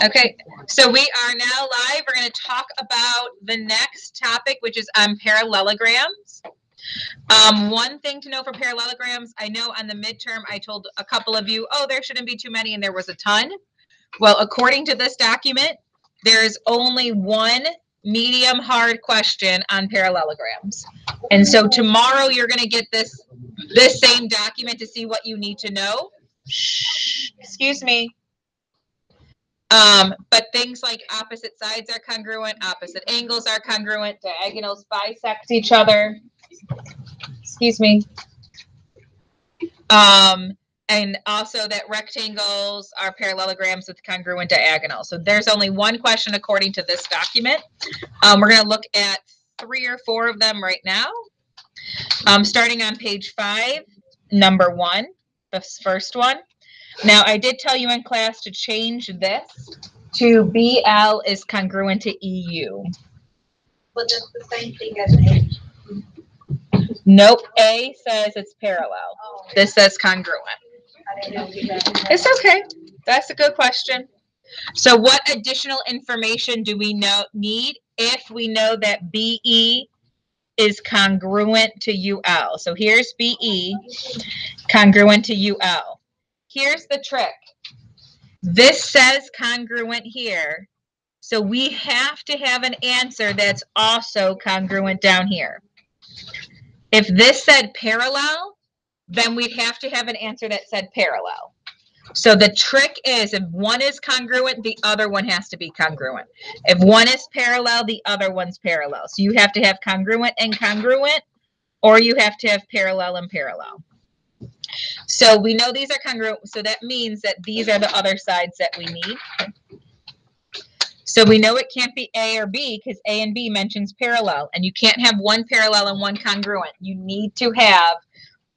Okay, so we are now live. We're going to talk about the next topic, which is on parallelograms. One thing to know for parallelograms, I know on the midterm I told a couple of you, oh, there shouldn't be too many, and there was a ton. Well, according to this document, there's only one medium hard question on parallelograms. And so tomorrow you're going to get this same document to see what you need to know. Shh, excuse me. But things like opposite sides are congruent, opposite angles are congruent, diagonals bisect each other. Excuse me. And also that rectangles are parallelograms with congruent diagonals. So there's only one question according to this document. We're going to look at 3 or 4 of them right now. Starting on page 5, number 1, the first one. Now, I did tell you in class to change this to BL is congruent to EU. But that's the same thing as H. Nope. A says it's parallel. Oh. This says congruent. I didn't know that. It's okay. That's a good question. So what additional information do we need if we know that BE is congruent to UL? So here's BE congruent to UL. Here's the trick. This says congruent here. So we have to have an answer that's also congruent down here. If this said parallel, then we'd have to have an answer that said parallel. So the trick is if one is congruent, the other one has to be congruent. If one is parallel, the other one's parallel. So you have to have congruent and congruent, or you have to have parallel and parallel. So we know these are congruent, so that means that these are the other sides that we need. So we know it can't be A or B because A and B mentions parallel, and you can't have one parallel and one congruent. You need to have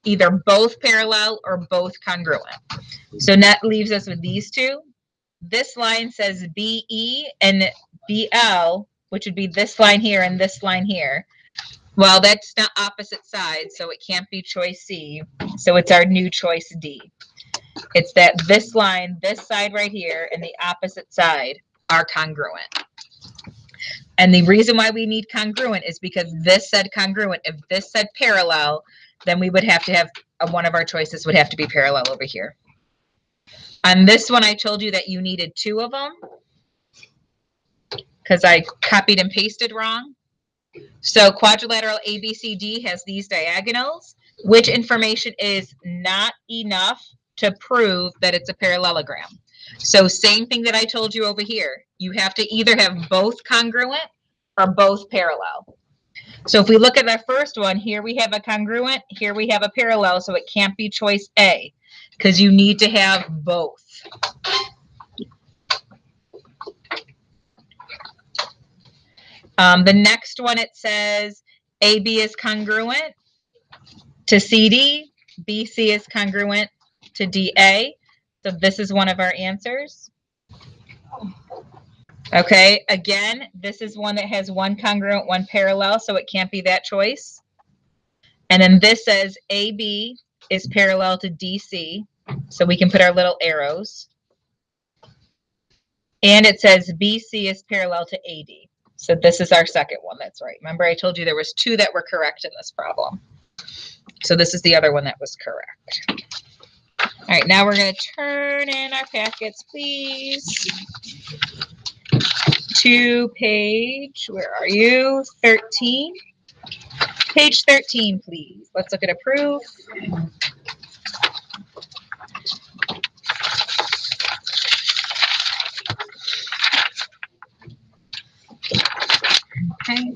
either both parallel or both congruent. So that leaves us with these two. This line says BE and BL, which would be this line here and this line here. Well, that's not opposite sides, so it can't be choice C. So it's our new choice D. It's that this line, this side right here, and the opposite side are congruent. And the reason why we need congruent is because this said congruent. If this said parallel, then we would have to have one of our choices would have to be parallel over here. On this one, I told you that you needed 2 of them because I copied and pasted wrong. So quadrilateral ABCD has these diagonals, which information is not enough to prove that it's a parallelogram. So same thing that I told you over here. You have to either have both congruent or both parallel. So if we look at our first one, here we have a congruent, here we have a parallel, so it can't be choice A because you need to have both. The next one, it says AB is congruent to CD, BC is congruent to DA. So this is one of our answers. Okay, again, this is one that has one congruent, one parallel, so it can't be that choice. And then this says AB is parallel to DC, so we can put our little arrows. And it says BC is parallel to AD. So this is our second one that's right. Remember, I told you there was 2 that were correct in this problem. So this is the other one that was correct. All right, now we're going to turn in our packets, please. To page, where are you? 13. Page 13, please. Let's look at a proof. Okay.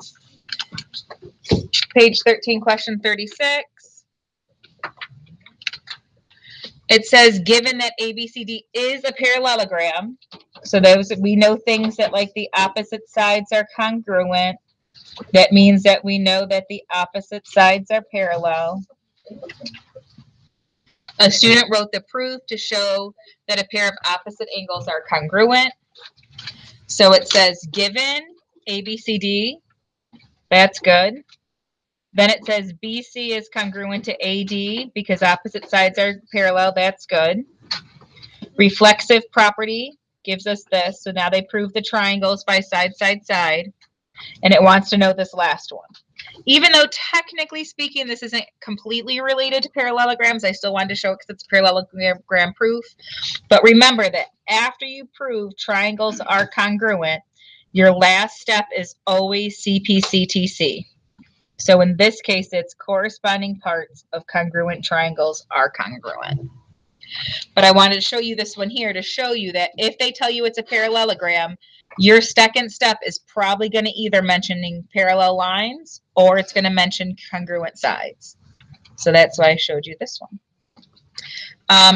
Page 13, question 36. It says, given that ABCD is a parallelogram, so those we know things that like the opposite sides are congruent. That means that we know that the opposite sides are parallel. A student wrote the proof to show that a pair of opposite angles are congruent. So it says, given ABCD, that's good. Then it says BC is congruent to AD because opposite sides are parallel. That's good. Reflexive property gives us this. So now they prove the triangles by side, side, side. And it wants to know this last one. Even though technically speaking, this isn't completely related to parallelograms, I still wanted to show it because it's parallelogram proof. But remember that after you prove triangles are congruent, your last step is always CPCTC. So in this case, it's corresponding parts of congruent triangles are congruent. But I wanted to show you this one here to show you that if they tell you it's a parallelogram, your second step is probably going to either mentioning parallel lines or it's going to mention congruent sides. So that's why I showed you this one.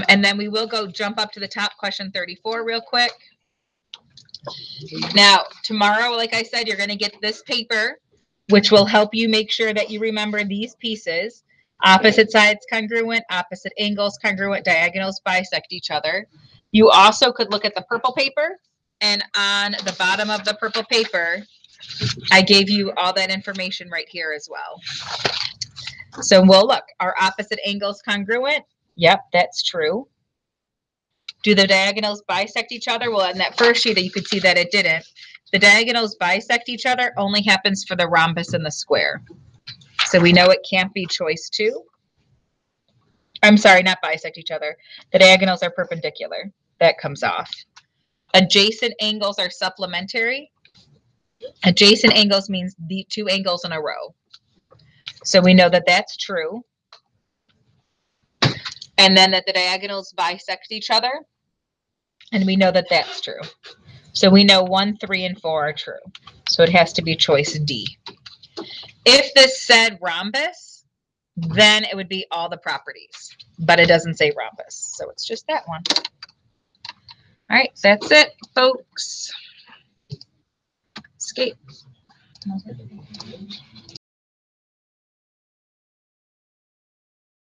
And then we will go jump up to the top, question 34 real quick. Now, tomorrow, like I said, you're going to get this paper, which will help you make sure that you remember these pieces. Opposite sides congruent, opposite angles congruent, diagonals bisect each other. You also could look at the purple paper, and on the bottom of the purple paper, I gave you all that information right here as well. So we'll look, are opposite angles congruent? Yep, that's true. Do the diagonals bisect each other? Well, in that first sheet, you could see that it didn't. The diagonals bisect each other only happens for the rhombus and the square. So we know it can't be choice 2. I'm sorry, not bisect each other. The diagonals are perpendicular. That comes off. Adjacent angles are supplementary. Adjacent angles means the 2 angles in a row. So we know that that's true. And then that the diagonals bisect each other. And we know that that's true. So we know 1, 3, and 4 are true. So it has to be choice D. If this said rhombus, then it would be all the properties. But it doesn't say rhombus. So it's just that one. All right, that's it, folks. Escape.